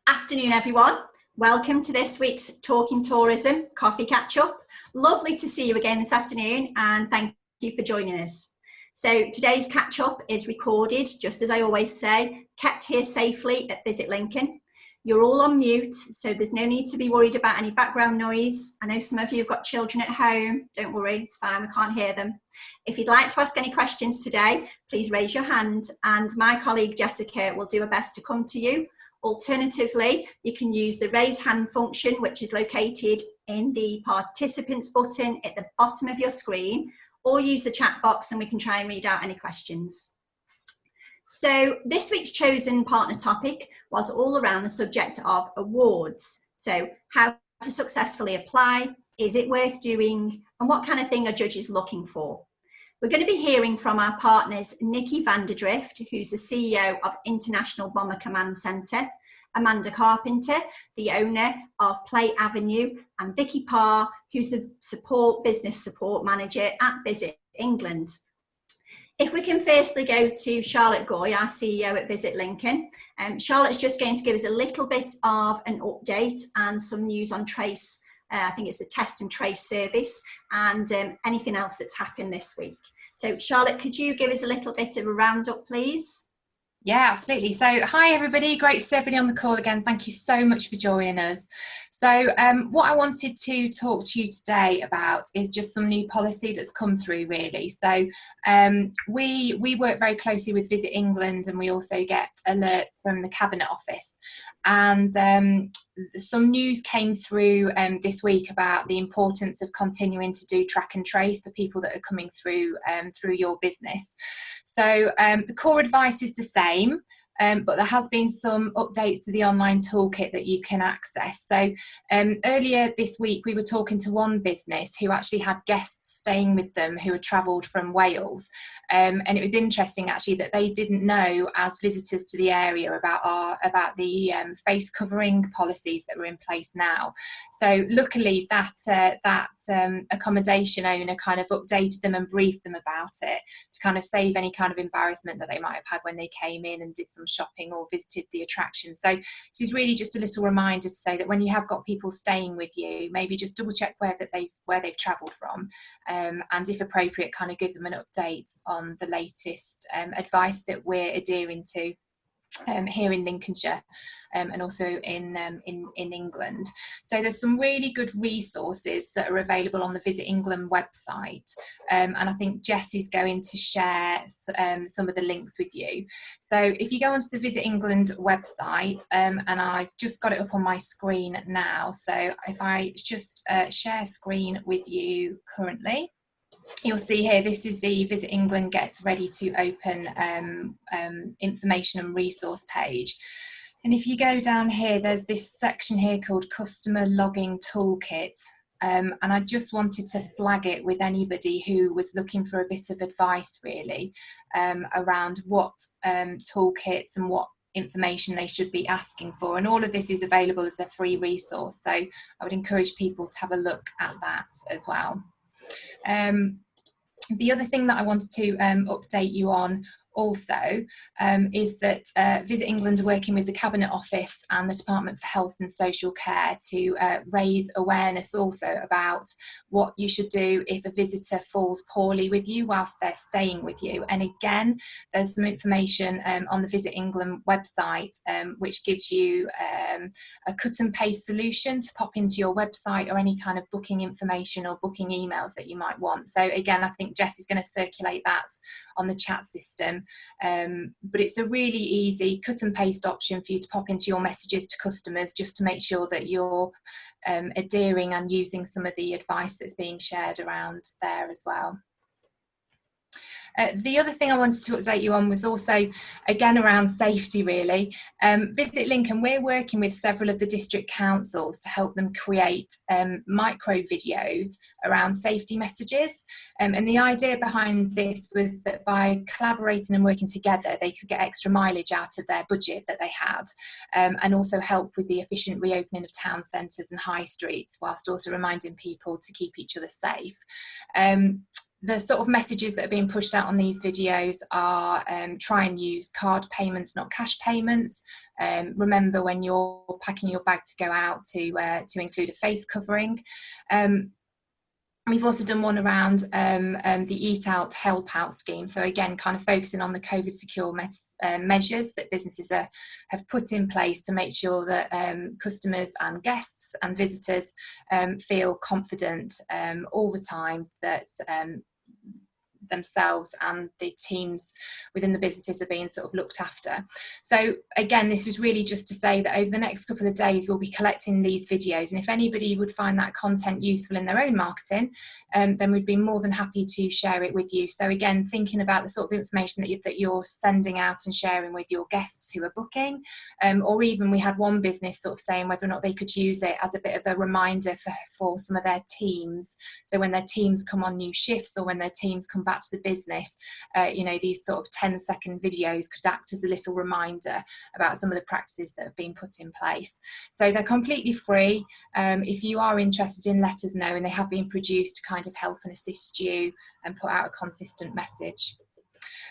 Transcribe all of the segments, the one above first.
Afternoon, everyone. Welcome to this week's Talking Tourism Coffee Catch-Up. Lovely to see you again this afternoon, and thank you for joining us. So today's catch-up is recorded, just as I always say, kept here safely at Visit Lincoln. You're all on mute, so there's no need to be worried about any background noise. I know some of you have got children at home. Don't worry, it's fine, we can't hear them. If you'd like to ask any questions today, please raise your hand, and my colleague Jessica will do her best to come to you. Alternatively, you can use the raise hand function, which is located in the participants button at the bottom of your screen, or use the chat box and we can try and read out any questions. So this week's chosen partner topic was all around the subject of awards. So how to successfully apply, is it worth doing, and what kind of thing are judges looking for? We're going to be hearing from our partners Nicky Van Der Drift, who's the CEO of International Bomber Command Centre, Amanda Carpenter, the owner of Play Avenue, and Vicky Parr, who's the business support manager at Visit England. If we can firstly go to Charlotte Goy, our CEO at Visit Lincoln. Charlotte's just going to give us a little bit of an update and some news on Trace. I think it's the Test and Trace service, and anything else that's happened this week. So Charlotte, could you give us a little bit of a roundup, please? Yeah, absolutely. So hi everybody, great to see everybody on the call again. Thank you so much for joining us. So what I wanted to talk to you today about is just some new policy that's come through really. So we work very closely with Visit England, and we also get alerts from the Cabinet Office. And some news came through this week about the importance of continuing to do track and trace for people that are coming through your business. So the core advice is the same, but there has been some updates to the online toolkit that you can access. So earlier this week, we were talking to one business who actually had guests staying with them who had travelled from Wales. And it was interesting actually that they didn't know as visitors to the area about the face covering policies that were in place now. So luckily that accommodation owner kind of updated them and briefed them about it to kind of save any kind of embarrassment that they might have had when they came in and did some shopping or visited the attraction. So this is really just a little reminder to say that when you have got people staying with you, maybe just double check where they've travelled from, and if appropriate, kind of give them an update on the latest advice that we're adhering to here in Lincolnshire, and also in England. So there's some really good resources that are available on the Visit England website, and I think Jess is going to share some of the links with you. So if you go onto the Visit England website, and I've just got it up on my screen now, so if I just share screen with you currently, you'll see here, this is the Visit England Get Ready to Open information and resource page. And if you go down here, there's this section here called Customer Logging Toolkit. And I just wanted to flag it with anybody who was looking for a bit of advice really around what toolkits and what information they should be asking for. And all of this is available as a free resource. So I would encourage people to have a look at that as well. The other thing that I wanted to update you on also is that Visit England are working with the Cabinet Office and the Department for Health and Social Care to raise awareness also about what you should do if a visitor falls poorly with you whilst they're staying with you. And again, there's some information on the Visit England website which gives you a cut and paste solution to pop into your website or any kind of booking information or booking emails that you might want. So again, I think Jess is going to circulate that on the chat system. But it's a really easy cut and paste option for you to pop into your messages to customers just to make sure that you're adhering and using some of the advice that's being shared around there as well. The other thing I wanted to update you on was also, again, around safety really. Visit Lincoln, we're working with several of the district councils to help them create micro videos around safety messages. And the idea behind this was that by collaborating and working together, they could get extra mileage out of their budget that they had, and also help with the efficient reopening of town centres and high streets, whilst also reminding people to keep each other safe. the sort of messages that are being pushed out on these videos are try and use card payments, not cash payments. Remember when you're packing your bag to go out to include a face covering. We've also done one around the Eat Out Help Out scheme. So again, kind of focusing on the COVID secure measures that businesses have put in place to make sure that customers and guests and visitors feel confident all the time that themselves and the teams within the businesses are being sort of looked after. So again, this was really just to say that over the next couple of days we'll be collecting these videos, and if anybody would find that content useful in their own marketing, then we'd be more than happy to share it with you. So again, thinking about the sort of information that you're sending out and sharing with your guests who are booking, or even we had one business sort of saying whether or not they could use it as a bit of a reminder for some of their teams. So when their teams come on new shifts, or when their teams come back to the business, these sort of 10-second videos could act as a little reminder about some of the practices that have been put in place. So they're completely free. If you are interested in, let us know, and they have been produced to kind of help and assist you and put out a consistent message.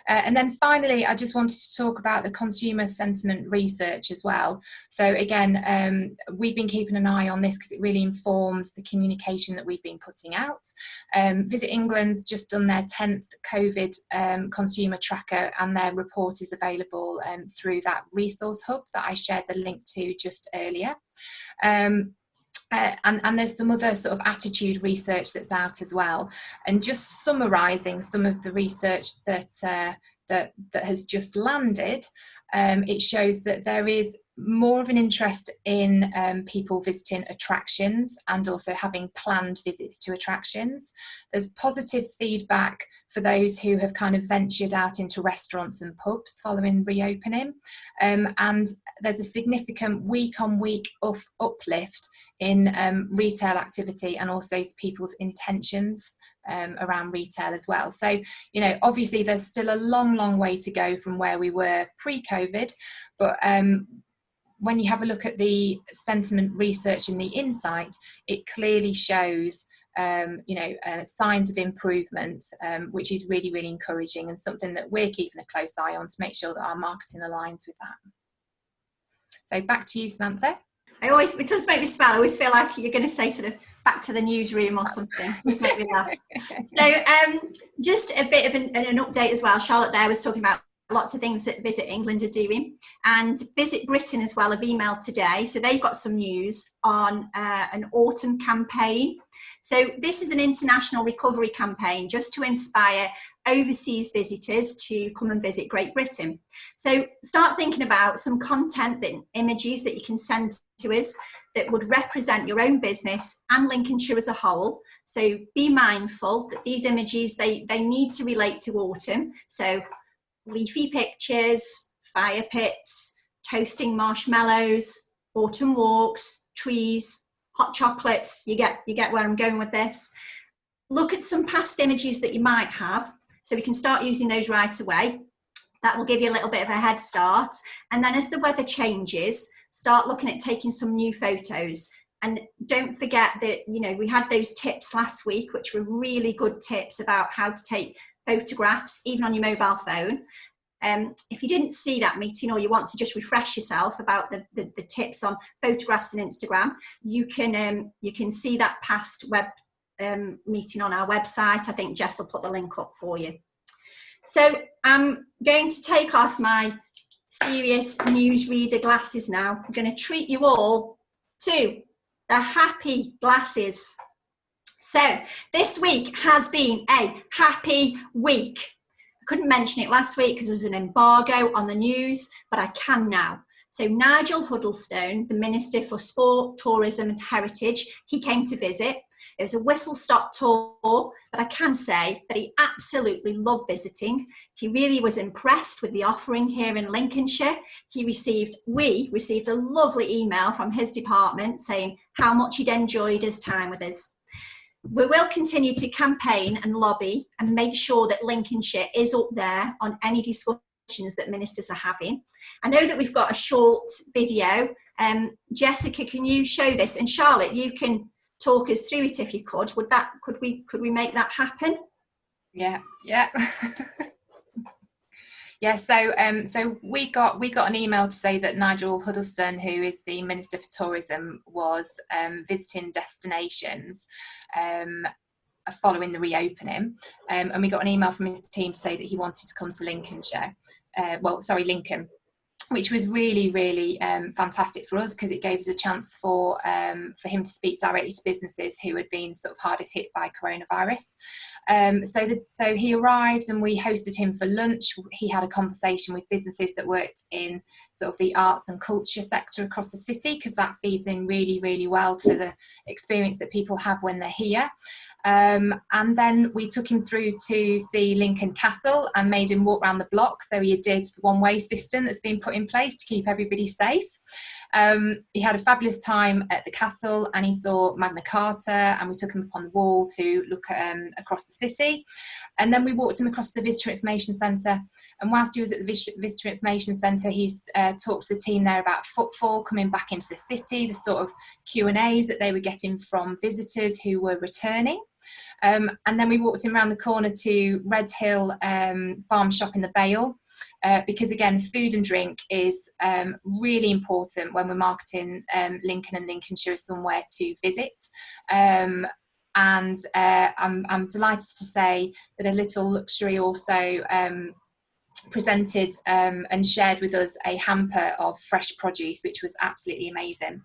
And then finally, I just wanted to talk about the consumer sentiment research as well. So again, we've been keeping an eye on this because it really informs the communication that we've been putting out. Visit England's just done their 10th COVID consumer tracker, and their report is available through that resource hub that I shared the link to just earlier. And there's some other sort of attitude research that's out as well. And just summarising some of the research that has just landed, it shows that there is more of an interest in people visiting attractions and also having planned visits to attractions. There's positive feedback for those who have kind of ventured out into restaurants and pubs following reopening. And there's a significant week-on-week uplift in retail activity and also people's intentions around retail as well. So, obviously there's still a long way to go from where we were pre-COVID, but when you have a look at the sentiment research in the insight, it clearly shows signs of improvement, which is really encouraging, and something that we're keeping a close eye on to make sure that our marketing aligns with that. So back to you, Samantha. It does make me smile. I always feel like you're going to say sort of back to the newsroom or something. It make me laugh. So just a bit of an update as well. Charlotte there was talking about lots of things that Visit England are doing, and Visit Britain as well have emailed today. So they've got some news on an autumn campaign. So this is an international recovery campaign just to inspire overseas visitors to come and visit Great Britain. So start thinking about some content, images that you can send to us that would represent your own business and Lincolnshire as a whole. So be mindful that these images, they need to relate to autumn. So leafy pictures, fire pits, toasting marshmallows, autumn walks, trees, hot chocolates. You get where I'm going with this. Look at some past images that you might have, so we can start using those right away. That will give you a little bit of a head start. And then as the weather changes, start looking at taking some new photos. And don't forget that, we had those tips last week, which were really good tips about how to take photographs, even on your mobile phone. If you didn't see that meeting, or you want to just refresh yourself about the tips on photographs and Instagram, you can see that past web meeting on our website. I think Jess will put the link up for you. So I'm going to take off my serious newsreader glasses now. I'm going to treat you all to the happy glasses. So this week has been a happy week. I couldn't mention it last week because there was an embargo on the news, but I can now. So Nigel Huddlestone, the Minister for Sport, Tourism and Heritage, he came to visit. It was a whistle-stop tour, but I can say that he absolutely loved visiting. He really was impressed with the offering here in Lincolnshire. We received a lovely email from his department saying how much he'd enjoyed his time with us. We will continue to campaign and lobby and make sure that Lincolnshire is up there on any discussions that ministers are having. I know that we've got a short video. Jessica, can you show this? And Charlotte, you can talk us through it if you could. Could we make that happen? Yeah, yeah. Yeah, so we got an email to say that Nigel Huddleston, who is the Minister for Tourism, was visiting destinations following the reopening, and we got an email from his team to say that he wanted to come to Lincolnshire, Lincoln, which was really, really fantastic for us, because it gave us a chance for him to speak directly to businesses who had been sort of hardest hit by coronavirus. So he arrived and we hosted him for lunch. He had a conversation with businesses that worked in sort of the arts and culture sector across the city, because that feeds in really, really well to the experience that people have when they're here. And then we took him through to see Lincoln Castle and made him walk around the block. So he did the one-way system that's been put in place to keep everybody safe. He had a fabulous time at the castle, and he saw Magna Carta, and we took him up on the wall to look across the city. And then we walked him across the Visitor Information Centre, and whilst he was at the Visitor Information Centre, he's talked to the team there about footfall coming back into the city, the sort of Q&As that they were getting from visitors who were returning. And then we walked him around the corner to Red Hill Farm Shop in the Vale, because again, food and drink is really important when we're marketing Lincoln and Lincolnshire as somewhere to visit. And I'm delighted to say that A Little Luxury also presented and shared with us a hamper of fresh produce, which was absolutely amazing.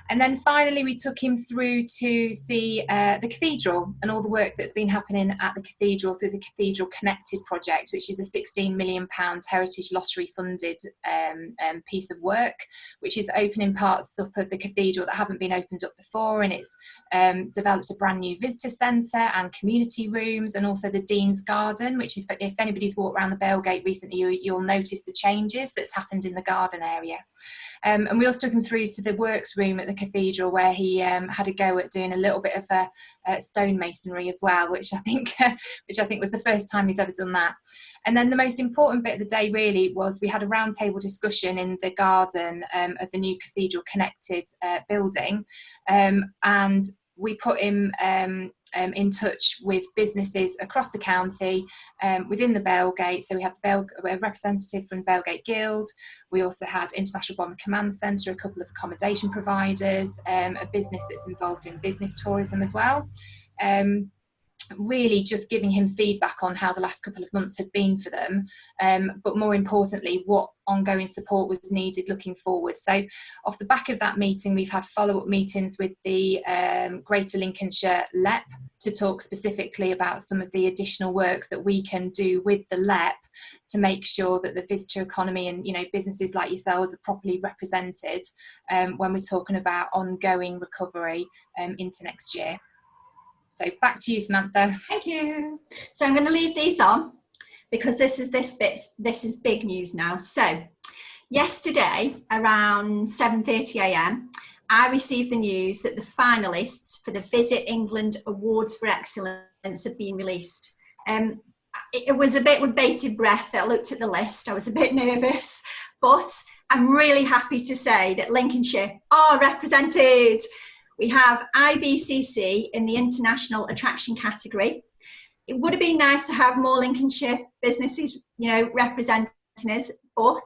And then finally, we took him through to see the cathedral and all the work that's been happening at the cathedral through the Cathedral Connected project, which is a £16 million Heritage Lottery funded piece of work, which is opening parts up of the cathedral that haven't been opened up before. And it's developed a brand new visitor centre and community rooms, and also the Dean's Garden, which if anybody's walked around the Bailgate recently, you'll notice the changes that's happened in the garden area. And we also took him through to the works room at the cathedral, where he had a go at doing a little bit of stonemasonry as well, which I think was the first time he's ever done that. And then the most important bit of the day really was we had a roundtable discussion in the garden of the new Cathedral Connected building, and we put him in touch with businesses across the county within the Bailgate. So we had a representative from the Bailgate Guild. We also had International Bomber Command Centre, a couple of accommodation providers, a business that's involved in business tourism as well. Really just giving him feedback on how the last couple of months had been for them, but more importantly, what ongoing support was needed looking forward. So off the back of that meeting, we've had follow-up meetings with the Greater Lincolnshire LEP to talk specifically about some of the additional work that we can do with the LEP to make sure that the visitor economy and businesses like yourselves are properly represented when we're talking about ongoing recovery into next year. So back to you, Samantha. Thank you. So I'm going to leave these on because this is big news now. So yesterday around 7:30 a.m. I received the news that the finalists for the Visit England Awards for Excellence have been released. It was a bit with bated breath that I looked at the list. I was a bit nervous, but I'm really happy to say that Lincolnshire are represented. We have IBCC in the international attraction category. It would have been nice to have more Lincolnshire businesses, representing us, but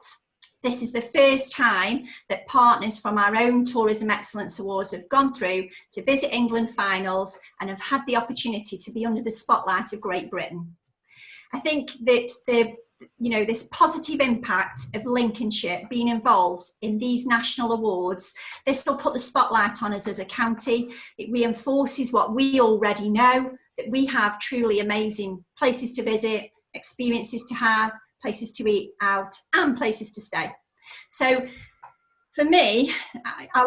this is the first time that partners from our own Tourism Excellence Awards have gone through to Visit England finals and have had the opportunity to be under the spotlight of Great Britain. I think that this positive impact of Lincolnshire being involved in these national awards, this will put the spotlight on us as a county. It reinforces what we already know, that we have truly amazing places to visit, experiences to have, places to eat out, and places to stay. So for me,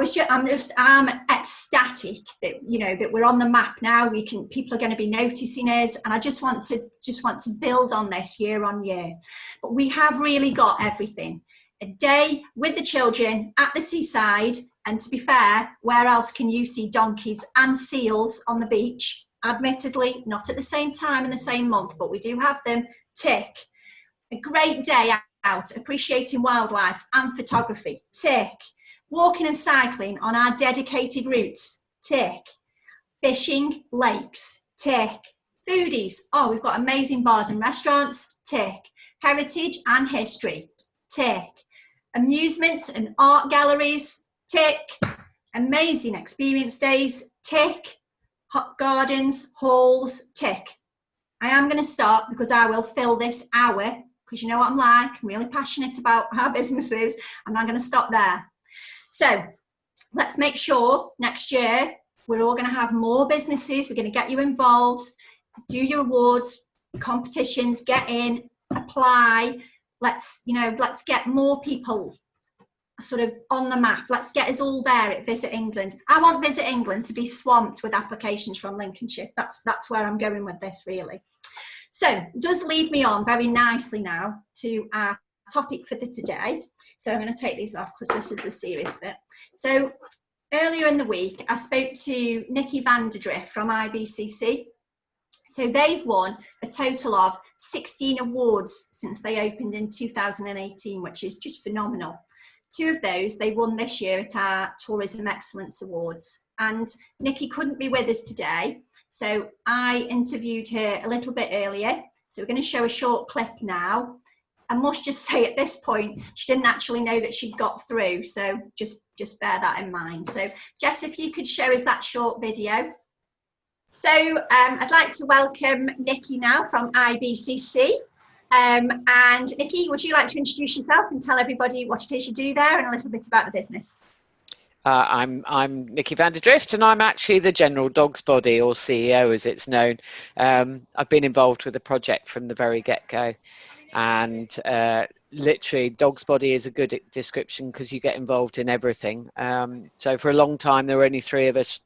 I'm ecstatic that that we're on the map now. People are going to be noticing us, and I just want to build on this year on year. But we have really got everything. A day with the children at the seaside, and to be fair, where else can you see donkeys and seals on the beach? Admittedly, not at the same time in the same month, but we do have them. Tick. A great day out, appreciating wildlife and photography. Tick. Walking and cycling on our dedicated routes. Tick. Fishing, lakes. Tick. Foodies, oh, we've got amazing bars and restaurants, tick. Heritage and history, tick. Amusements and art galleries, tick. Amazing experience days, tick. Hot gardens, halls, tick. I am going to start because I will fill this hour, because you know what I'm like, I'm really passionate about our businesses. I'm not going to stop there. So let's make sure next year we're all going to have more businesses. We're going to get you involved, do your awards, competitions, get in, apply. Let's get more people sort of on the map. Let's get us all there at Visit England. I want Visit England to be swamped with applications from Lincolnshire. That's where I'm going with this, really. So it does lead me on very nicely now to our topic for today. So I'm going to take these off because this is the serious bit. So earlier in the week, I spoke to Nicky Van Der Drift from IBCC. So they've won a total of 16 awards since they opened in 2018, which is just phenomenal. 2 of those they won this year at our Tourism Excellence Awards. And Nicky couldn't be with us today, so I interviewed her a little bit earlier. So we're going to show a short clip now. I must just say at this point, she didn't actually know that she'd got through, so just bear that in mind. So Jess, if you could show us that short video. So I'd like to welcome Nicky now from IBCC. And Nicky, would you like to introduce yourself and tell everybody what it is you do there and a little bit about the business? I'm Nicky Van Der Drift, and I'm actually the General Dog's Body, or CEO as it's known. I've been involved with the project from the very get-go, and literally Dog's Body is a good description because you get involved in everything. So for a long time there were only 3 of us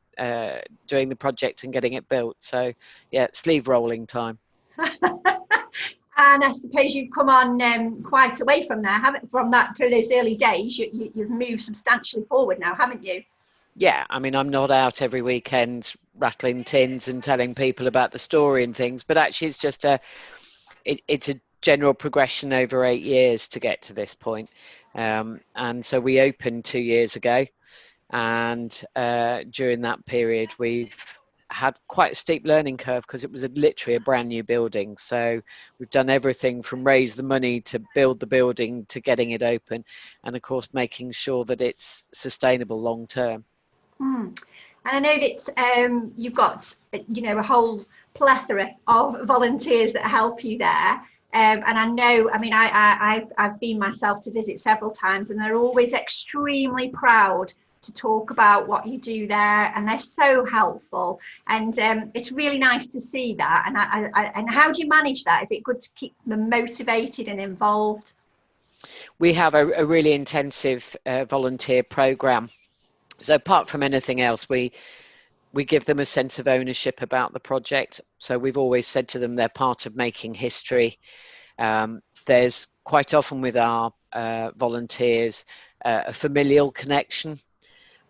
doing the project and getting it built. So yeah, sleeve rolling time. And I suppose you've come on quite away from there, through those early days. You've moved substantially forward now, haven't you? Yeah, I mean, I'm not out every weekend rattling tins and telling people about the story and things, but actually it's just it's a general progression over 8 years to get to this point. And so we opened 2 years ago, and during that period we've had quite a steep learning curve because it was literally a brand new building. So we've done everything from raise the money to build the building to getting it open, and of course making sure that it's sustainable long term. And I know that you've got a whole plethora of volunteers that help you there. And I know, I mean, I've been myself to visit several times, and they're always extremely proud to talk about what you do there, and they're so helpful, and it's really nice to see that. And how do you manage that? Is it good to keep them motivated and involved? We have a really intensive volunteer program. So apart from anything else, we give them a sense of ownership about the project. So we've always said to them they're part of making history. There's quite often with our volunteers a familial connection,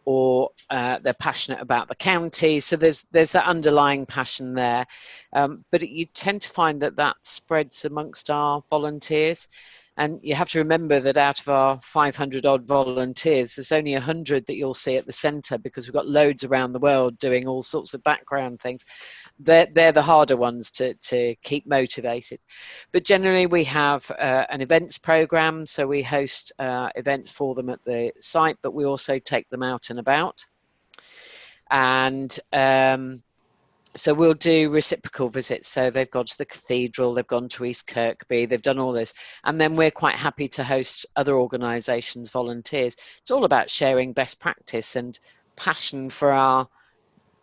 or they're passionate about the county. So there's that underlying passion there. But you tend to find that spreads amongst our volunteers. And you have to remember that out of our 500 odd volunteers, there's only 100 that you'll see at the centre, because we've got loads around the world doing all sorts of background things. They're the harder ones to keep motivated. But generally we have an events programme, so we host events for them at the site, but we also take them out and about. And so we'll do reciprocal visits. So they've gone to the cathedral, they've gone to East Kirkby, they've done all this. And then we're quite happy to host other organisations, volunteers. It's all about sharing best practice and passion for our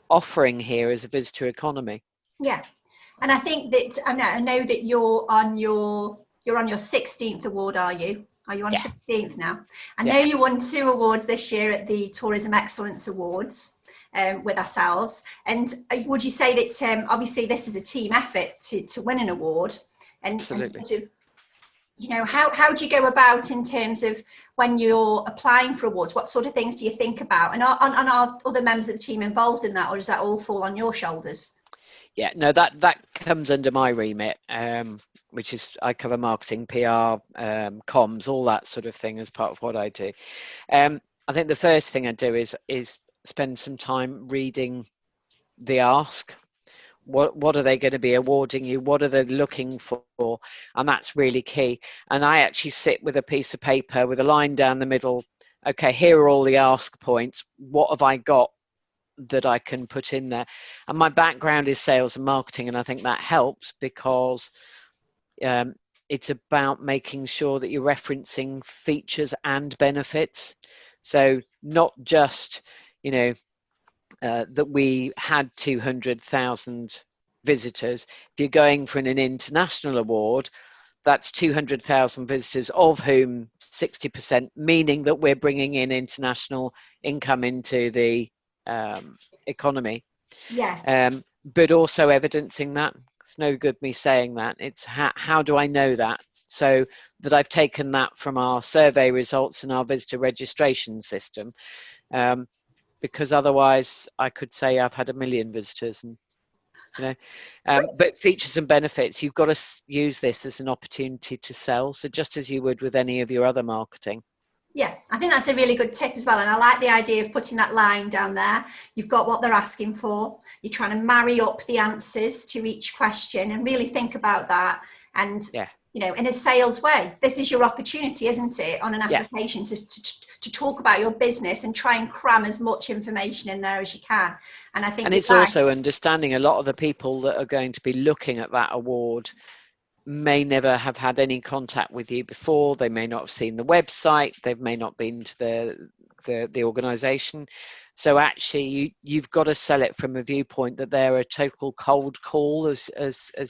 offering here as a visitor economy. Yeah, and I think that I know that you're on your 16th award, are you? Are you on 16th now? I know you won 2 awards this year at the Tourism Excellence Awards with ourselves. And would you say that obviously this is a team effort to win an award? And sort of, how do you go about in terms of when you're applying for awards? What sort of things do you think about? And are other members of the team involved in that, or does that all fall on your shoulders? Yeah, no, that comes under my remit, which is I cover marketing, PR, comms, all that sort of thing as part of what I do. I think the first thing I do is spend some time reading the ask. What are they going to be awarding you? What are they looking for? And that's really key. And I actually sit with a piece of paper with a line down the middle. Okay, here are all the ask points. What have I got that I can put in there? And my background is sales and marketing, and I think that helps because it's about making sure that you're referencing features and benefits. So not just, that we had 200,000 visitors. If you're going for an international award, that's 200,000 visitors, of whom 60%, meaning that we're bringing in international income into the economy. Yeah. But also evidencing that. It's no good me saying that. It's how do I know that? So that I've taken that from our survey results and our visitor registration system. Because otherwise I could say I've had 1 million visitors, and but features and benefits, you've got to use this as an opportunity to sell. So just as you would with any of your other marketing. Yeah, I think that's a really good tip as well. And I like the idea of putting that line down there. You've got what they're asking for. You're trying to marry up the answers to each question and really think about that. And, in a sales way, this is your opportunity, isn't it, on an application to talk about your business and try and cram as much information in there as you can. And I think it's also understanding a lot of the people that are going to be looking at that award may never have had any contact with you before. They may not have seen the website. They may not been to the organization. So actually you've got to sell it from a viewpoint that they're a total cold call, as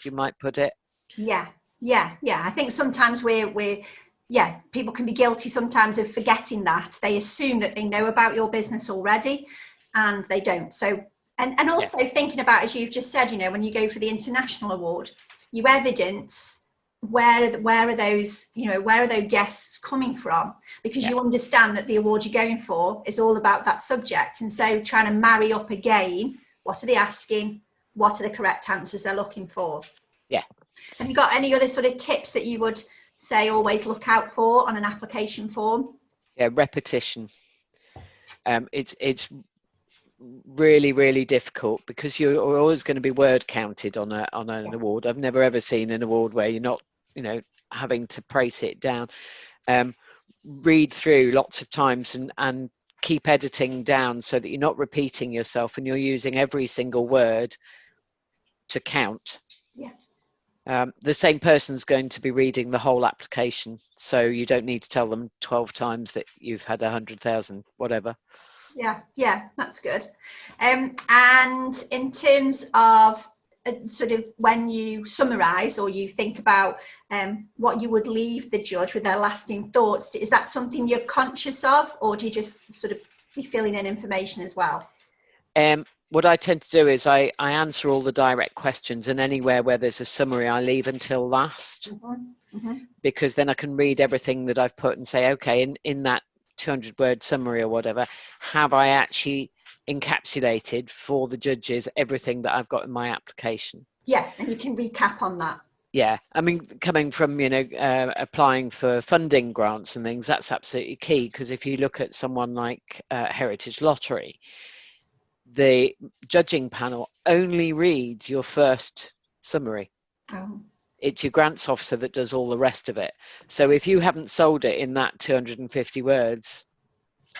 you might put it. Yeah. I think sometimes people can be guilty sometimes of forgetting that. They assume that they know about your business already, and they don't. So, and also thinking about, as you've just said, when you go for the international award, you evidence where are those guests coming from, because you understand that the award you're going for is all about that subject. And so trying to marry up again, what are they asking? What are the correct answers they're looking for? Yeah. Have you got any other sort of tips that you would say always look out for on an application form? Yeah, repetition. It's really, really difficult because you're always going to be word counted on an award. I've never ever seen an award where you're not, having to price it down. Read through lots of times and keep editing down so that you're not repeating yourself and you're using every single word to count. Yeah. The same person's going to be reading the whole application, so you don't need to tell them 12 times that you've had 100,000, whatever. Yeah, that's good. And in terms of sort of when you summarize or you think about what you would leave the judge with their lasting thoughts, is that something you're conscious of, or do you just sort of be filling in information as well? What I tend to do is I answer all the direct questions, and anywhere where there's a summary I leave until last, because then I can read everything that I've put and say, okay, in that 200-word summary or whatever, have I actually encapsulated for the judges everything that I've got in my application? Yeah, and you can recap on that. Yeah, I mean, coming from, applying for funding grants and things, that's absolutely key, because if you look at someone like Heritage Lottery, the judging panel only reads your first summary. Oh. It's your grants officer that does all the rest of it. So if you haven't sold it in that 250 words,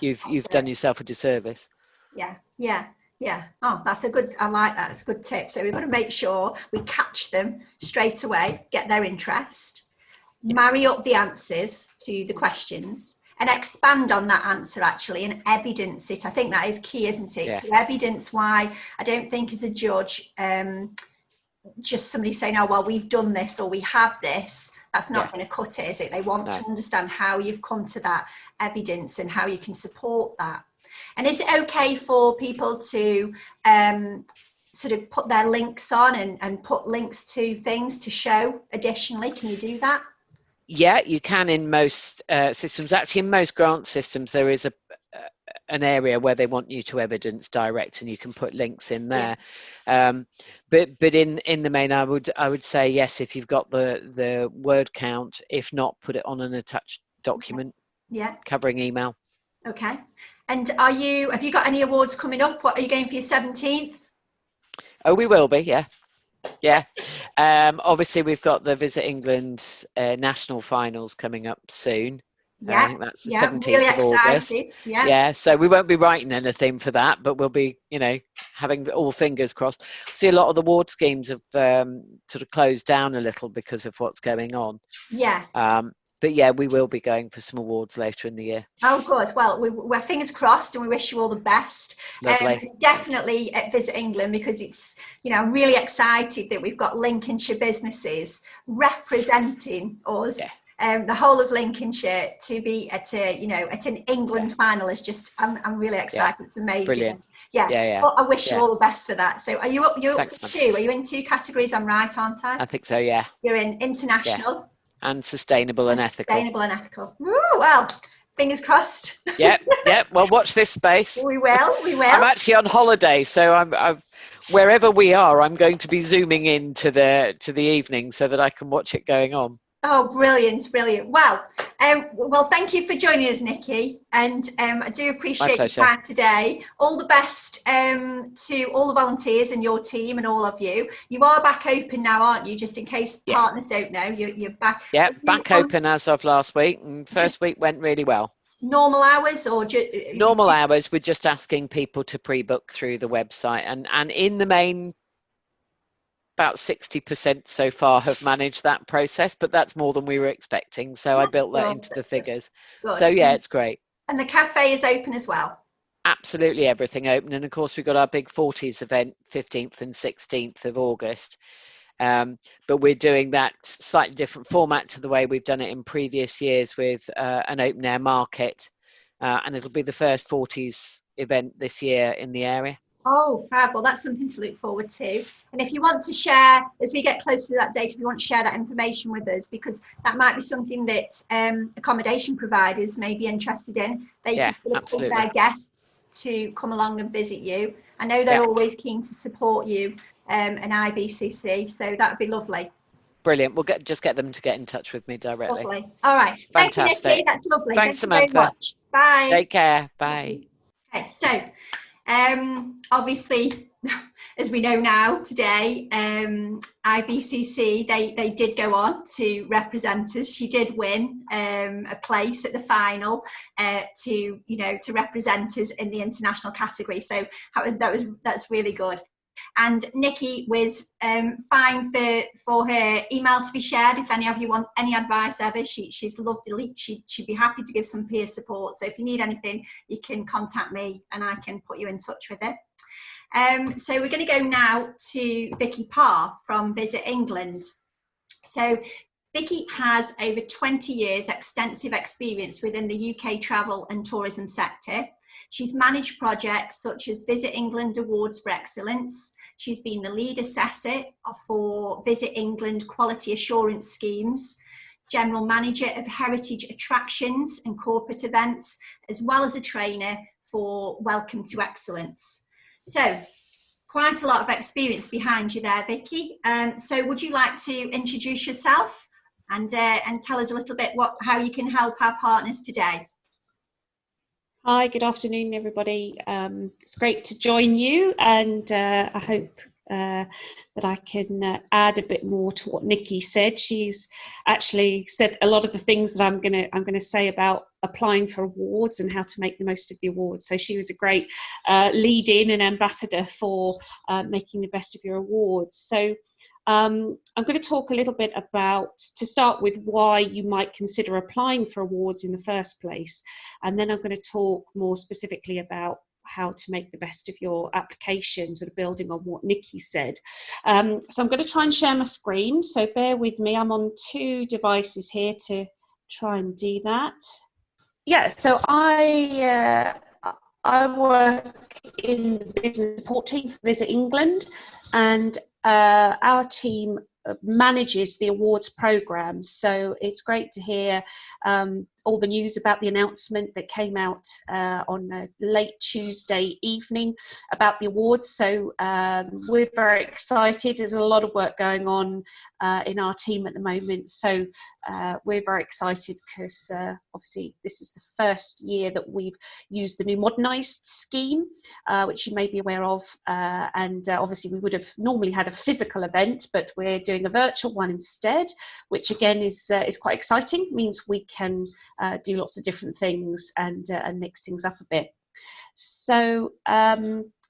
you've done yourself a disservice. Yeah. Oh, I like that. It's a good tip. So we've got to make sure we catch them straight away, get their interest, marry up the answers to the questions, and expand on that answer actually and evidence it. I think that is key, isn't it? Yeah. To evidence why. I don't think as a judge, just somebody saying, oh, well, we've done this or we have this, that's not going to cut it, is it? They want to understand how you've come to that evidence and how you can support that. And is it okay for people to sort of put their links on and put links to things to show additionally? Can you do that? Yeah, you can in most systems. Actually, in most grant systems, there is an area where they want you to evidence direct, and you can put links in there. Yeah. But in the main, I would say yes, if you've got the word count. If not, put it on an attached document. Yeah. Covering email. Okay. And have you got any awards coming up? What are you going for your 17th? Oh, we will be. Yeah. Yeah. Obviously, we've got the Visit England national finals coming up soon. I think that's the 17th really of August. excited. Yeah. Yeah, so we won't be writing anything for that, but we'll be, having all fingers crossed. See, a lot of the ward schemes have sort of closed down a little because of what's going on. Yeah. But yeah, we will be going for some awards later in the year. Oh, good. Well, we're fingers crossed, and we wish you all the best. Lovely. Definitely at Visit England, because it's, I'm really excited that we've got Lincolnshire businesses representing us. Yeah. The whole of Lincolnshire to be at an England final is just, I'm really excited. It's amazing. Brilliant. Yeah. Well, I wish you all the best for that. So you're up for 2? Are you in 2 categories? I'm right, aren't I? I think so, yeah. You're in international. Yeah. And sustainable and ethical. Sustainable and ethical. Woo, well, fingers crossed. Yep. Well, watch this space. We will. I'm actually on holiday, so I'm wherever we are, I'm going to be zooming in to the evening so that I can watch it going on. Oh, brilliant. Well, thank you for joining us, Nicky, and I do appreciate your time today. All the best to all the volunteers and your team and all of you. You are back open now, aren't you? Just in case partners don't know, you're back. Yeah, back open as of last week, and first week went really well. Normal hours or normal hours? We're just asking people to pre-book through the website, and in the main, about 60% so far have managed that process, but that's more than we were expecting. So I built that into the figures. Good. So yeah, it's great. And the cafe is open as well? Absolutely everything open. And of course, we've got our big 40s event, 15th and 16th of August. But we're doing that slightly different format to the way we've done it in previous years with an open air market. And it'll be the first 40s event this year in the area. Oh, fab. Well, that's something to look forward to. And if you want to share, as we get closer to that date, if you want to share that information with us, because that might be something that accommodation providers may be interested in. They can look for their guests to come along and visit you. I know they're always keen to support you and IBCC, so that would be lovely. Brilliant. We'll just get them to get in touch with me directly. Lovely. All right. Fantastic. Thank you, Nicky. That's lovely. Thanks, Samantha. Very much. Bye. Take care. Bye. Okay, so obviously, as we know now today, IBCC, they did go on to represent us. She did win a place at the final to represent us in the international category. So that's really good. And Nicky was fine for her email to be shared if any of you want any advice ever. She's lovely. She'd be happy to give some peer support. So if you need anything, you can contact me and I can put you in touch with her. So we're going to go now to Vicky Parr from Visit England. So Vicky has over 20 years extensive experience within the UK travel and tourism sector. She's managed projects such as Visit England Awards for Excellence. She's been the lead assessor for Visit England Quality Assurance Schemes, general manager of heritage attractions and corporate events, as well as a trainer for Welcome to Excellence. So quite a lot of experience behind you there, Vicky. So would you like to introduce yourself and tell us a little bit how you can help our partners today? Hi, good afternoon, everybody. It's great to join you, and I hope that I can add a bit more to what Nicky said. She's actually said a lot of the things that I'm gonna say about applying for awards and how to make the most of the awards. So she was a great lead-in and ambassador for making the best of your awards. So I'm going to talk a little bit about, to start with, why you might consider applying for awards in the first place. And then I'm going to talk more specifically about how to make the best of your application, sort of building on what Nicky said. So I'm going to try and share my screen. So bear with me. I'm on 2 devices here to try and do that. Yeah, so I work in the business support team for Visit England, and our team manages the awards programs. So it's great to hear all the news about the announcement that came out on late Tuesday evening about the awards. So we're very excited. There's a lot of work going on in our team at the moment. So we're very excited because obviously this is the first year that we've used the new modernised scheme, which you may be aware of. And obviously we would have normally had a physical event, but we're doing a virtual one instead, which again is quite exciting. It means we can do lots of different things and mix things up a bit. So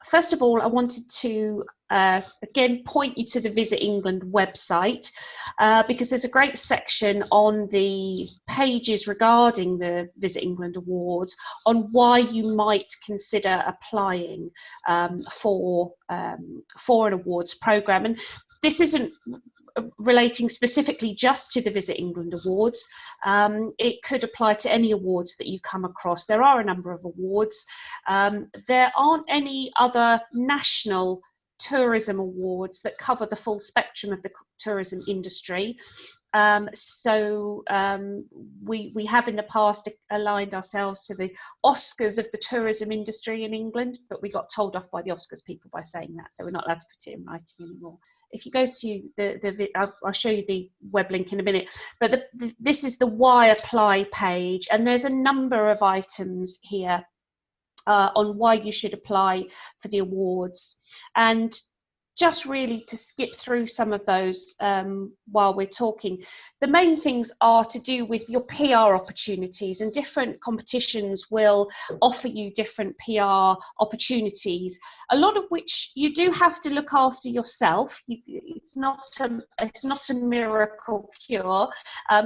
first of all, I wanted to again point you to the Visit England website because there's a great section on the pages regarding the Visit England Awards on why you might consider applying for an awards programme. And this isn't relating specifically just to the Visit England Awards. It could apply to any awards that you come across. There are a number of awards. There aren't any other national tourism awards that cover the full spectrum of the tourism industry. So we have in the past aligned ourselves to the Oscars of the tourism industry in England, but we got told off by the Oscars people by saying that, so we're not allowed to put it in writing anymore. If you go to I'll show you the web link in a minute, but this is the why apply page, and there's a number of items here on why you should apply for the awards. And just really to skip through some of those while we're talking. The main things are to do with your PR opportunities, and different competitions will offer you different PR opportunities, a lot of which you do have to look after yourself. It's not a miracle cure.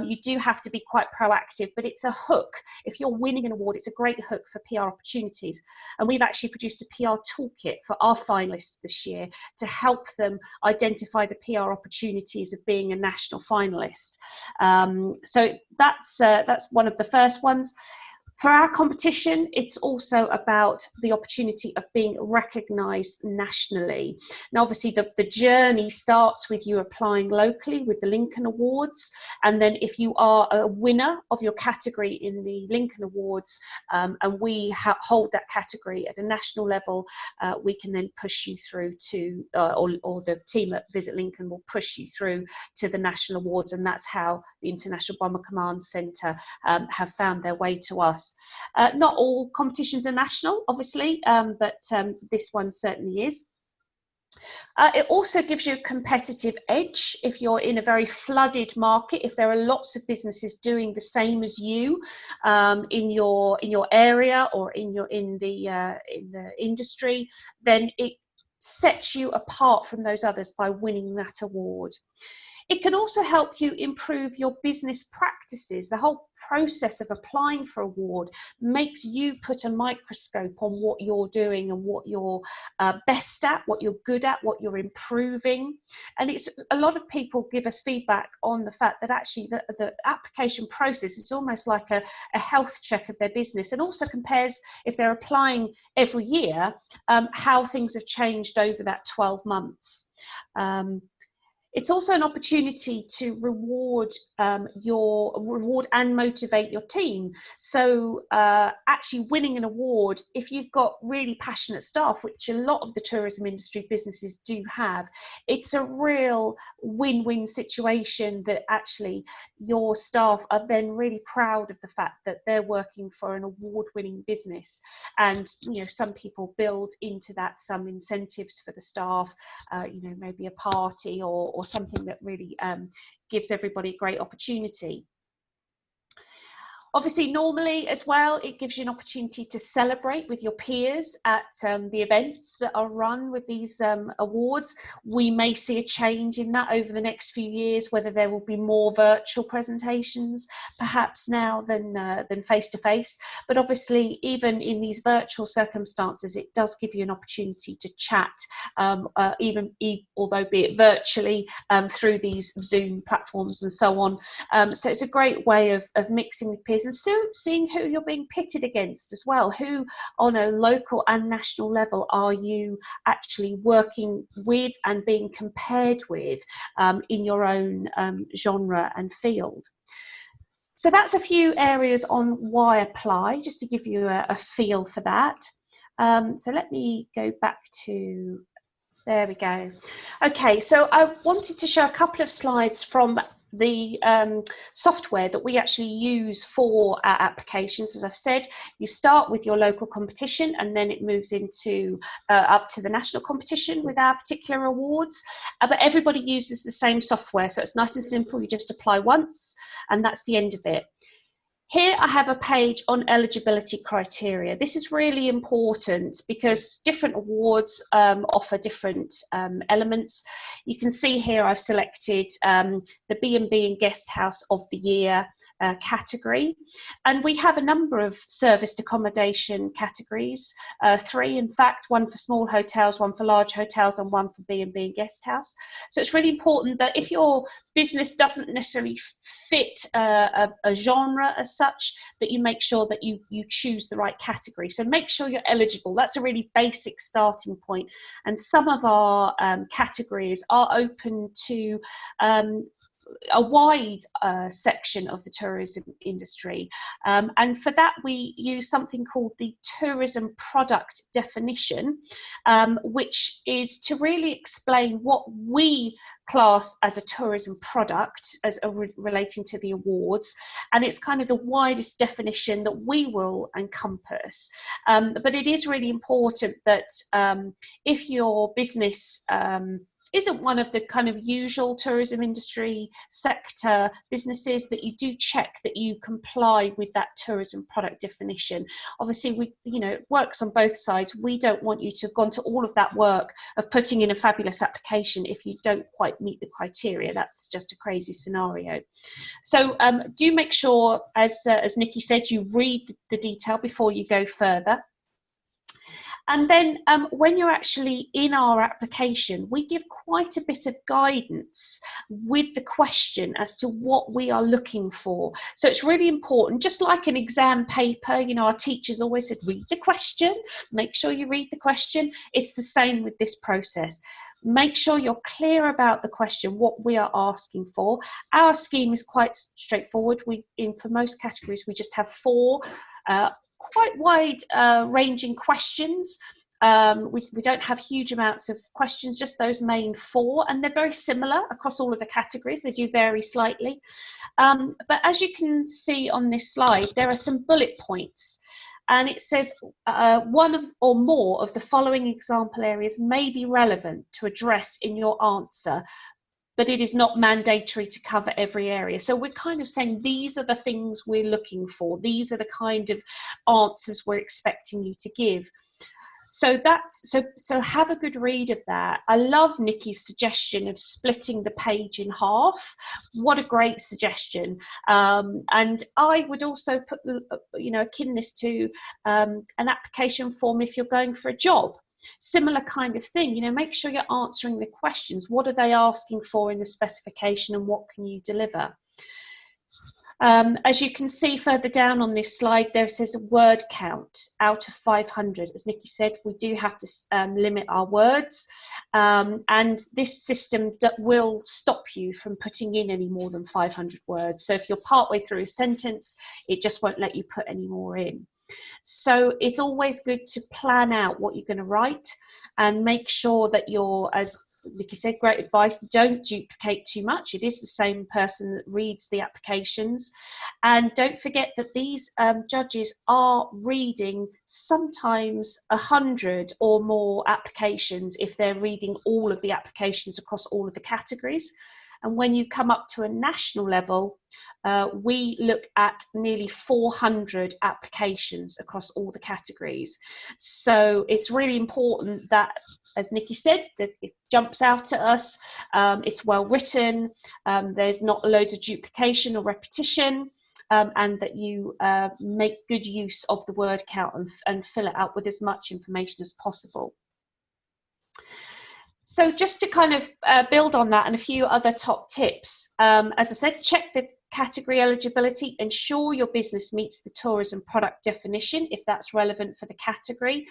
You do have to be quite proactive, but it's a hook. If you're winning an award, it's a great hook for PR opportunities. And we've actually produced a PR toolkit for our finalists this year to help them identify the PR opportunities of being a national finalist. So that's one of the first ones. For our competition, it's also about the opportunity of being recognised nationally. Now, obviously, the journey starts with you applying locally with the Lincoln Awards. And then if you are a winner of your category in the Lincoln Awards, and we hold that category at a national level, we can then push you through to, or the team at Visit Lincoln will push you through to the national awards. And that's how the International Bomber Command Centre have found their way to us. Not all competitions are national, obviously, but this one certainly is. It also gives you a competitive edge if you're in a very flooded market. If there are lots of businesses doing the same as you in your area or in the industry, then it sets you apart from those others by winning that award. It can also help you improve your business practices. The whole process of applying for award makes you put a microscope on what you're doing and what you're best at, what you're good at, what you're improving. And it's a lot of people give us feedback on the fact that actually the application process is almost like a health check of their business, and also compares, if they're applying every year, how things have changed over that 12 months. It's also an opportunity to reward and motivate your team. So actually winning an award, if you've got really passionate staff, which a lot of the tourism industry businesses do have, it's a real win-win situation that actually your staff are then really proud of the fact that they're working for an award-winning business. And some people build into that some incentives for the staff, maybe a party or something that really gives everybody a great opportunity. Obviously, normally as well, it gives you an opportunity to celebrate with your peers at the events that are run with these awards. We may see a change in that over the next few years, whether there will be more virtual presentations perhaps now than face-to-face. But obviously, even in these virtual circumstances, it does give you an opportunity to chat, although be it virtually, through these Zoom platforms and so on. So it's a great way of mixing with peers, and seeing who you're being pitted against as well. Who on a local and national level are you actually working with and being compared with in your own genre and field? So that's a few areas on why apply, just to give you a feel for that. So let me go back to, there we go. Okay, so I wanted to show a couple of slides from the software that we actually use for our applications. As I've said, you start with your local competition and then it moves into up to the national competition with our particular awards, but everybody uses the same software, so it's nice and simple. You just apply once and that's the end of it. Here I have a page on eligibility criteria. This is really important because different awards offer different elements. You can see here I've selected the B&B and Guest House of the Year category. And we have a number of serviced accommodation categories, 3 in fact, 1 for small hotels, 1 for large hotels and 1 for B&B and Guest House. So it's really important that if your business doesn't necessarily fit a genre as such, that you make sure that you choose the right category. So make sure you're eligible. That's a really basic starting point. And some of our categories are open to a wide section of the tourism industry, and for that we use something called the tourism product definition, which is to really explain what we class as a tourism product as relating to the awards, and it's kind of the widest definition that we will encompass, but it is really important that if your business isn't one of the kind of usual tourism industry sector businesses, that you do check that you comply with that tourism product definition. Obviously, it works on both sides. We don't want you to have gone to all of that work of putting in a fabulous application if you don't quite meet the criteria. That's just a crazy scenario. So do make sure, as Nicky said, you read the detail before you go further. And then when you're actually in our application, we give quite a bit of guidance with the question as to what we are looking for. So it's really important, just like an exam paper, our teachers always said, read the question, make sure you read the question. It's the same with this process. Make sure you're clear about the question, what we are asking for. Our scheme is quite straightforward. For most categories, we just have 4 quite wide ranging questions. We don't have huge amounts of questions, just those main 4, and they're very similar across all of the categories. They do vary slightly. But as you can see on this slide, there are some bullet points. And it says one or more of the following example areas may be relevant to address in your answer, but it is not mandatory to cover every area. So we're kind of saying these are the things we're looking for. These are the kind of answers we're expecting you to give. So have a good read of that. I love Nicky's suggestion of splitting the page in half. What a great suggestion. And I would also put, akin this to an application form if you're going for a job. Similar kind of thing, make sure you're answering the questions. What are they asking for in the specification and what can you deliver? As you can see further down on this slide, there says a word count out of 500. As Nicky said, we do have to limit our words, and this system will stop you from putting in any more than 500 words. So if you're partway through a sentence, it just won't let you put any more in. So it's always good to plan out what you're going to write and make sure that you're, as Nicky said, great advice, don't duplicate too much. It is the same person that reads the applications. And don't forget that these judges are reading sometimes 100 or more applications if they're reading all of the applications across all of the categories. And when you come up to a national level, we look at nearly 400 applications across all the categories. So it's really important that, as Nicky said, that it jumps out at us, it's well written, there's not loads of duplication or repetition, and that you make good use of the word count and fill it out with as much information as possible. So just to kind of build on that and a few other top tips, as I said, check the category eligibility, ensure your business meets the tourism product definition if that's relevant for the category.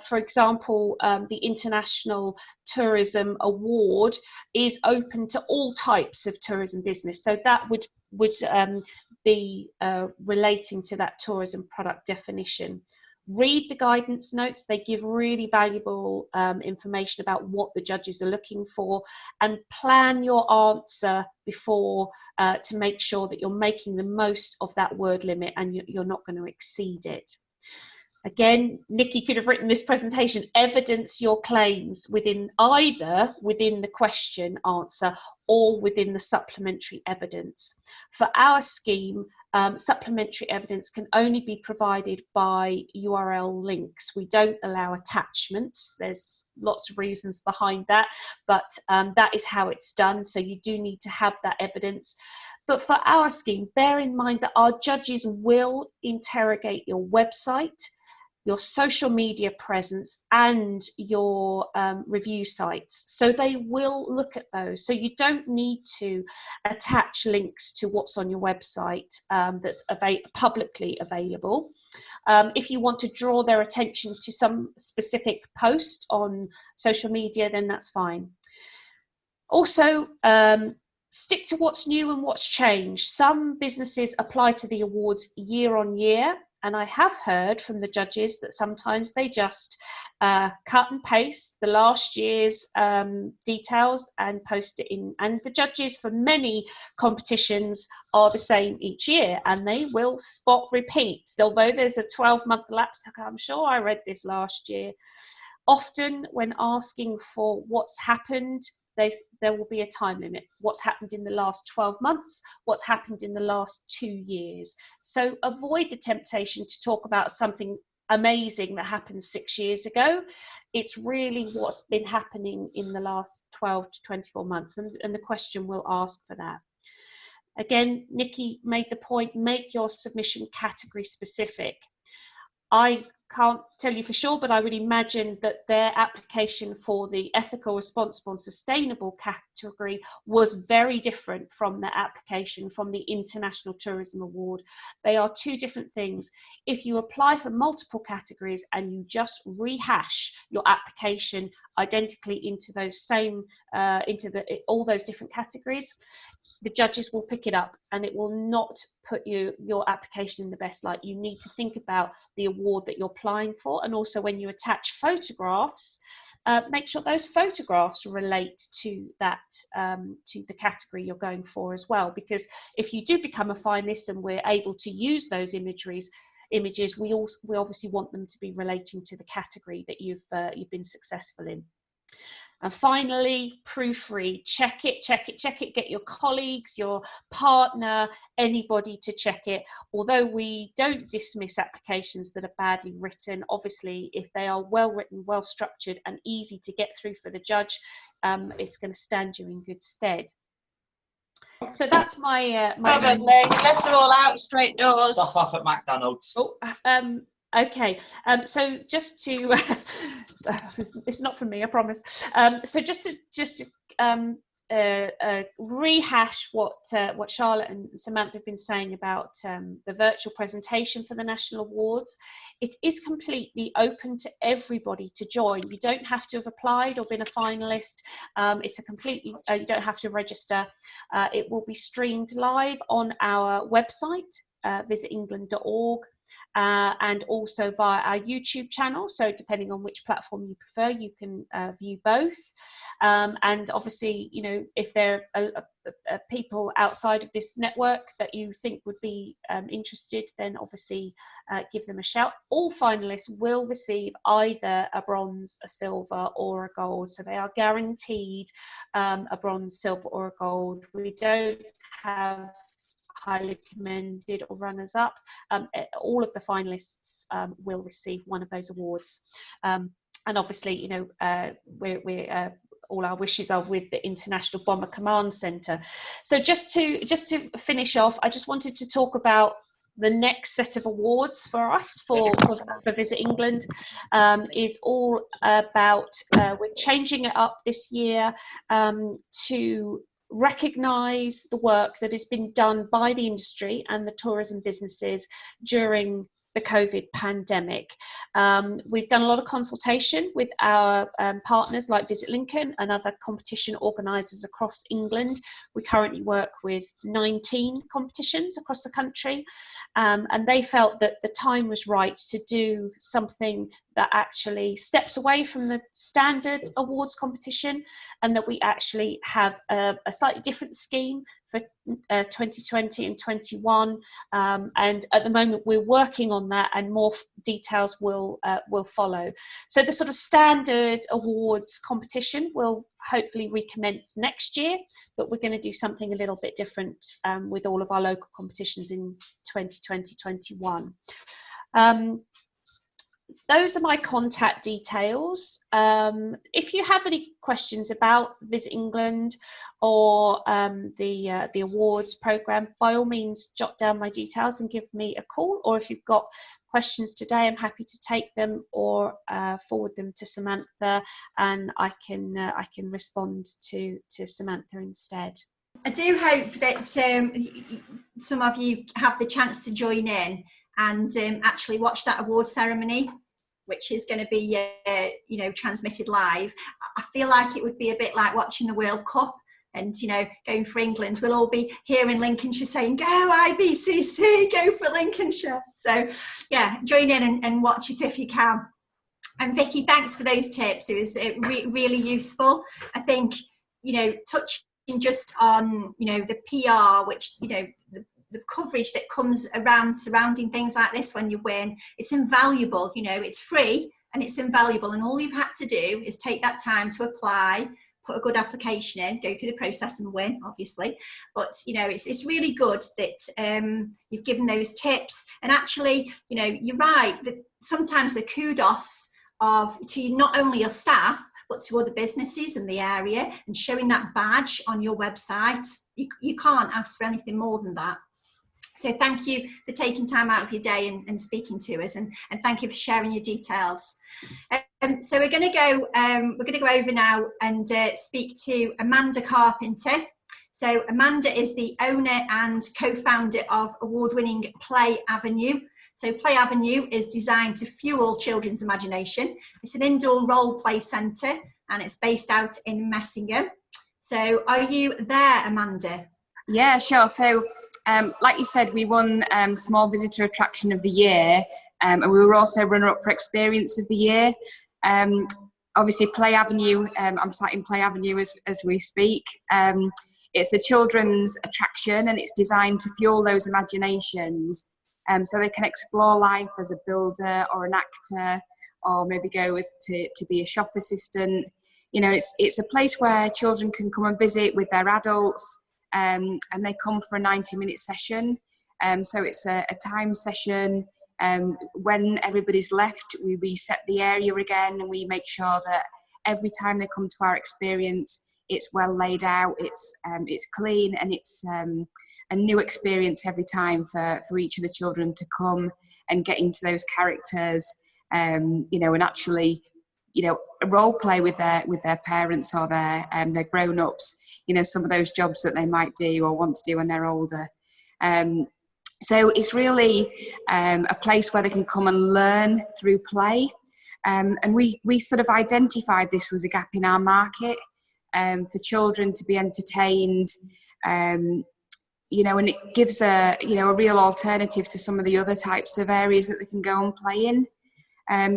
For example, the International Tourism Award is open to all types of tourism business, so that would would be relating to that tourism product definition. Read the guidance notes. They give really valuable information about what the judges are looking for, and plan your answer before to make sure that you're making the most of that word limit and you're not going to exceed it. Again, Nicky could have written this presentation, evidence your claims either within the question answer or within the supplementary evidence. For our scheme, supplementary evidence can only be provided by URL links. We don't allow attachments. There's lots of reasons behind that, but that is how it's done. So you do need to have that evidence. But for our scheme, bear in mind that our judges will interrogate your website, your social media presence, and your review sites. So they will look at those. So you don't need to attach links to what's on your website that's publicly available. If you want to draw their attention to some specific post on social media, then that's fine. Also, stick to what's new and what's changed. Some businesses apply to the awards year on year, and I have heard from the judges that sometimes they just cut and paste the last year's details and post it in. And the judges for many competitions are the same each year, and they will spot repeats. Although there's a 12-month lapse, I'm sure I read this last year. Often when asking for what's happened, there will be a time limit. What's happened in the last 12 months? What's happened in the last 2 years? So avoid the temptation to talk about something amazing that happened 6 years ago. It's really what's been happening in the last 12 to 24 months, and the question will ask for that. Again, Nicky made the point, make your submission category specific. I can't tell you for sure, but I would imagine that their application for the ethical, responsible and sustainable category was very different from their application from the International Tourism Award. They are two different things. If you apply for multiple categories and you just rehash your application identically into those same, all those different categories, the judges will pick it up and it will not put your application in the best light. You need to think about the award that you're applying for, and also when you attach photographs, make sure those photographs relate to that to the category you're going for as well, because if you do become a finalist and we're able to use those images, we obviously want them to be relating to the category that you've been successful in. And finally, proofread. Check it. Get your colleagues, your partner, anybody to check it. Although we don't dismiss applications that are badly written, obviously, if they are well written, well structured, and easy to get through for the judge, it's going to stand you in good stead. So that's my. Probably, unless they're all out straight doors. Stop off at McDonald's. Oh, okay, so just to, it's not for me, I promise. So just to rehash what Charlotte and Samantha have been saying about the virtual presentation for the National Awards. It is completely open to everybody to join. You don't have to have applied or been a finalist. It's a completely, you don't have to register. It will be streamed live on our website, visitengland.org. And also via our YouTube channel. So depending on which platform you prefer, you can view both. And obviously, you know, if there are people outside of this network that you think would be interested, then obviously give them a shout. All finalists will receive either a bronze, a silver or a gold. So they are guaranteed a bronze, silver or a gold. We don't have highly commended or runners up. All of the finalists will receive one of those awards, and obviously, you know, we're all our wishes are with the International Bomber Command Centre. So just to finish off, I just wanted to talk about the next set of awards for us for Visit England. Is all about we're changing it up this year to recognise the work that has been done by the industry and the tourism businesses during the COVID pandemic. We've done a lot of consultation with our partners like Visit Lincoln and other competition organisers across England. We currently work with 19 competitions across the country, and they felt that the time was right to do something that actually steps away from the standard awards competition, and that we actually have a slightly different scheme for 2020 and 21, and at the moment we're working on that, and more details will follow. So the sort of standard awards competition will hopefully recommence next year, but we're going to do something a little bit different with all of our local competitions in 2020-21. Those are my contact details. If you have any questions about Visit England or the awards programme, by all means jot down my details and give me a call, or if you've got questions today, I'm happy to take them or forward them to Samantha, and I can respond to Samantha instead. I do hope that some of you have the chance to join in and actually watch that award ceremony, which is going to be transmitted live. I feel like it would be a bit like watching the World Cup and going for England. We'll all be here in Lincolnshire saying, go IBCC, go for Lincolnshire. So yeah, join in and watch it if you can. And Vicky, thanks for those tips. It was really useful. I think touching just on the PR, which the coverage that comes around surrounding things like this when you win, it's invaluable. It's free and it's invaluable, and all you've had to do is take that time to apply, put a good application in, go through the process and win, obviously. But it's really good that you've given those tips, and actually you're right that sometimes the kudos to not only your staff but to other businesses in the area, and showing that badge on your website, you can't ask for anything more than that. So thank you for taking time out of your day and speaking to us, and thank you for sharing your details. So we're going to go over now and speak to Amanda Carpenter. So Amanda is the owner and co-founder of award-winning Play Avenue. So Play Avenue is designed to fuel children's imagination. It's an indoor role play centre, and it's based out in Messingham. So are you there, Amanda? Yeah, sure. So like you said, we won Small Visitor Attraction of the Year, and we were also runner-up for Experience of the Year. Obviously, Play Avenue, I'm sat in Play Avenue as we speak. It's a children's attraction, and it's designed to fuel those imaginations, so they can explore life as a builder or an actor, or maybe go to be a shop assistant. It's a place where children can come and visit with their adults. And they come for a 90-minute session. So it's a time session. When everybody's left, we reset the area again, and we make sure that every time they come to our experience, it's well laid out, it's clean, and it's a new experience every time for each of the children to come and get into those characters, and actually role play with their parents or their grown-ups, some of those jobs that they might do or want to do when they're older. So it's really a place where they can come and learn through play. And we sort of identified this was a gap in our market, for children to be entertained, and it gives a real alternative to some of the other types of areas that they can go and play in.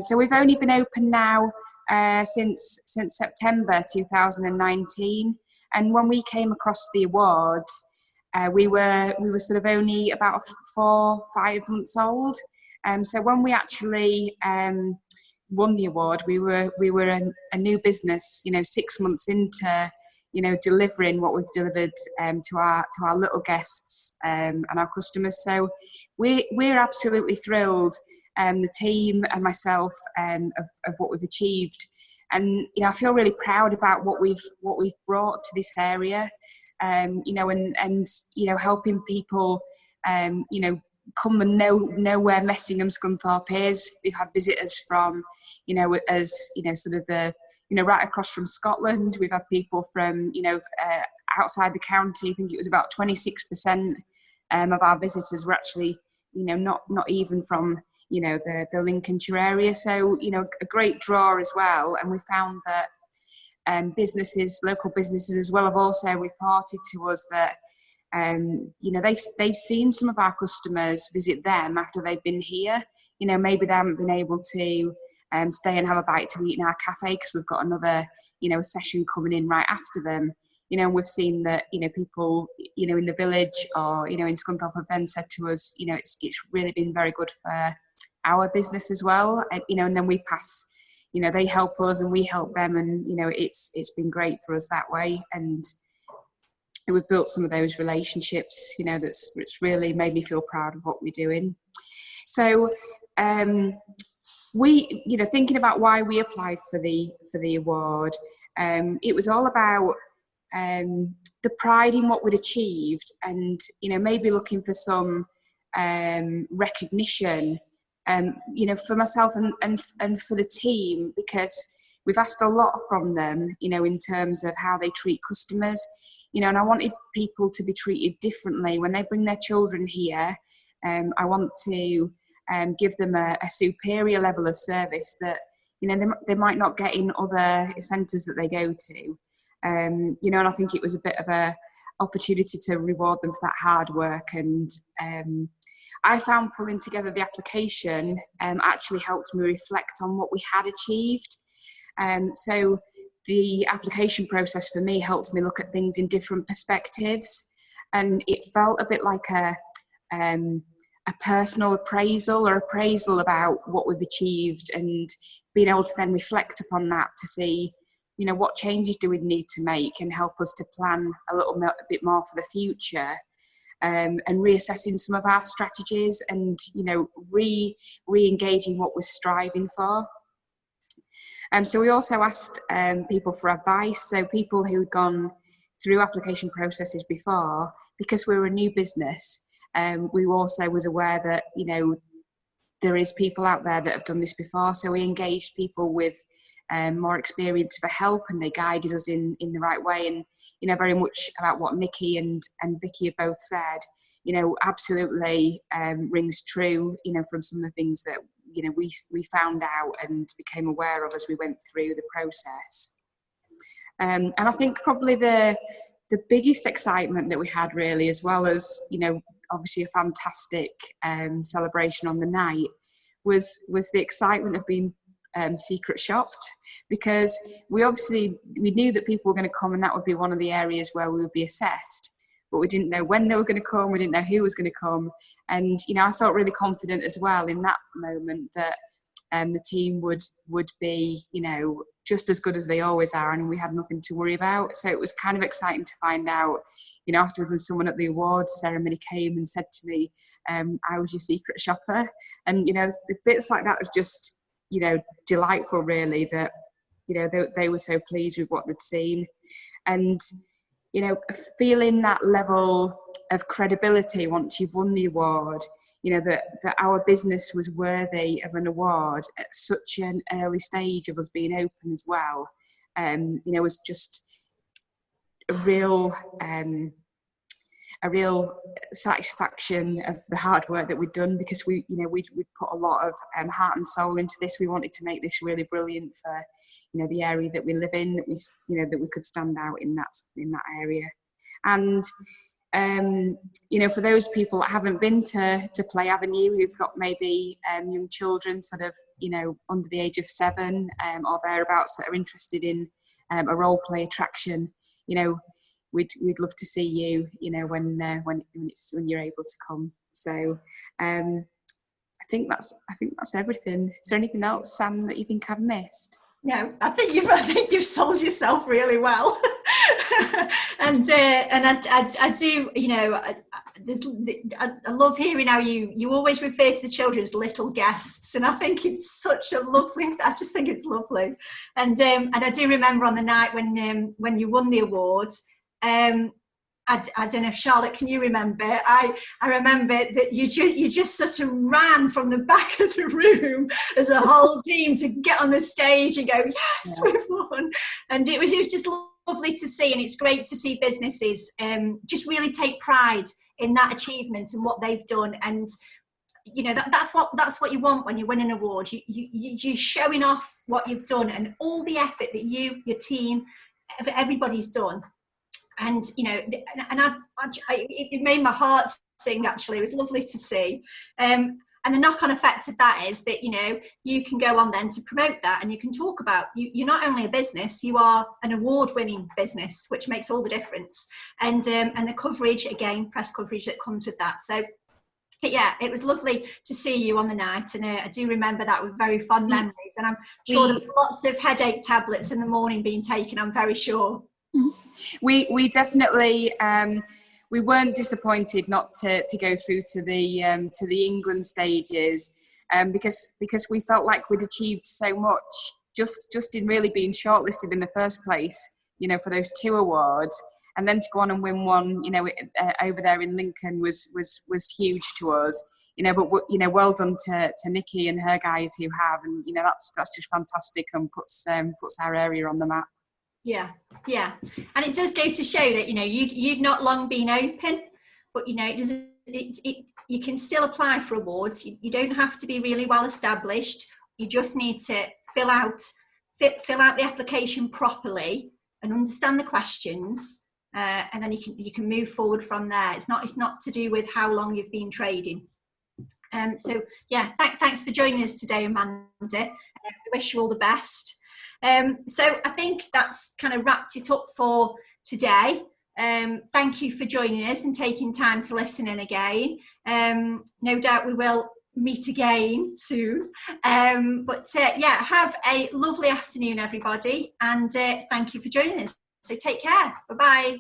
So we've only been open now since September 2019, and when we came across the awards, we were sort of only about 4-5 months old. So when we actually won the award, we were a new business, 6 months into delivering what we've delivered to our little guests and our customers. So we're absolutely thrilled, the team and myself, of what we've achieved, and I feel really proud about what we've brought to this area, and helping people come and know where Messingham Scunthorpe is. We've had visitors from sort of the right across from Scotland. We've had people from outside the county. I think it was about 26% of our visitors were actually not even from the Lincolnshire area. So, a great draw as well. And we found that local businesses as well, have also reported to us that they've seen some of our customers visit them after they've been here. Maybe they haven't been able to stay and have a bite to eat in our cafe because we've got another session coming in right after them. And we've seen that people in the village or in Scunthorpe have then said to us, it's really been very good for our business as well. And then we pass, they help us and we help them, and it's been great for us that way. And we've built some of those relationships, it's really made me feel proud of what we're doing. So we, thinking about why we applied for the award, it was all about the pride in what we'd achieved, and maybe looking for some recognition, for myself and for the team, because we've asked a lot from them, in terms of how they treat customers, and I wanted people to be treated differently when they bring their children here. I want to give them a superior level of service that they might not get in other centres that they go to. And I think it was a bit of a opportunity to reward them for that hard work. And I found pulling together the application actually helped me reflect on what we had achieved. So the application process for me helped me look at things in different perspectives, and it felt a bit like a personal appraisal about what we've achieved, and being able to then reflect upon that to see what changes do we need to make and help us to plan a bit more for the future, and reassessing some of our strategies, and re-engaging what we're striving for. So we also asked people for advice, so people who'd gone through application processes before, because we're a new business. We also was aware that there is people out there that have done this before, so we engaged people with more experience for help, and they guided us in the right way. And very much about what Nicky and Vicky have both said, absolutely rings true, from some of the things that we found out and became aware of as we went through the process. And I think probably the biggest excitement that we had, really, as well as obviously a fantastic celebration on the night, was the excitement of being secret shopped, because we knew that people were going to come, and that would be one of the areas where we would be assessed, but we didn't know when they were going to come, we didn't know who was going to come. And I felt really confident as well in that moment that the team would be just as good as they always are, and we had nothing to worry about. So it was kind of exciting to find out, afterwards, when someone at the awards ceremony came and said to me, I was your secret shopper. And, the bits like that was just, delightful, really, that, they were so pleased with what they'd seen. And, feeling that level of credibility once you've won the award, that our business was worthy of an award at such an early stage of us being open as well, was just a real satisfaction of the hard work that we'd done, because we'd put a lot of heart and soul into this. We wanted to make this really brilliant for the area that we live in, that we could stand out in that area. And for those people that haven't been to Play Avenue, who've got maybe young children sort of under the age of 7 or thereabouts, that are interested in a role play attraction, we'd love to see you, when you're able to come. So I think that's everything. Is there anything else, Sam, that you think I've missed? No, I think you've sold yourself really well. and I do, I love hearing how you always refer to the children as little guests, and I think it's such a lovely. I just think it's lovely, and I do remember on the night when you won the awards. I don't know if Charlotte, can you remember? I remember that you just sort of ran from the back of the room as a whole team to get on the stage and go, yes, we've won. And it was just lovely to see, and it's great to see businesses just really take pride in that achievement and what they've done. And you know, that's what you want when you win an award. You're showing off what you've done and all the effort that you, your team, everybody's done. And you know, it made my heart sing. Actually, it was lovely to see. And the knock-on effect of that is that, you know, you can go on then to promote that, and you can talk about, you're not only a business, you are an award-winning business, which makes all the difference. And the coverage, again, press coverage that comes with that. So yeah, it was lovely to see you on the night, and I do remember that with very fond memories. And I'm sure there were lots of headache tablets in the morning being taken, I'm very sure. We definitely we weren't disappointed not to go through to the England stages, because we felt like we'd achieved so much just in really being shortlisted in the first place, you know, for those 2 awards, and then to go on and win one, you know, over there in Lincoln was huge to us, you know. But you know, well done to Nicky and her guys who have, and you know, that's just fantastic and puts our area on the map. Yeah, and it does go to show that, you know, you've not long been open, but you know, you can still apply for awards. You don't have to be really well established. You just need to fill out the application properly and understand the questions, and then you can move forward from there. It's not to do with how long you've been trading. So yeah, thanks for joining us today, Amanda. I wish you all the best. So I think that's kind of wrapped it up for today. Thank you for joining us and taking time to listen in again. No doubt we will meet again soon. But yeah, have a lovely afternoon, everybody, and thank you for joining us. So take care. Bye-bye.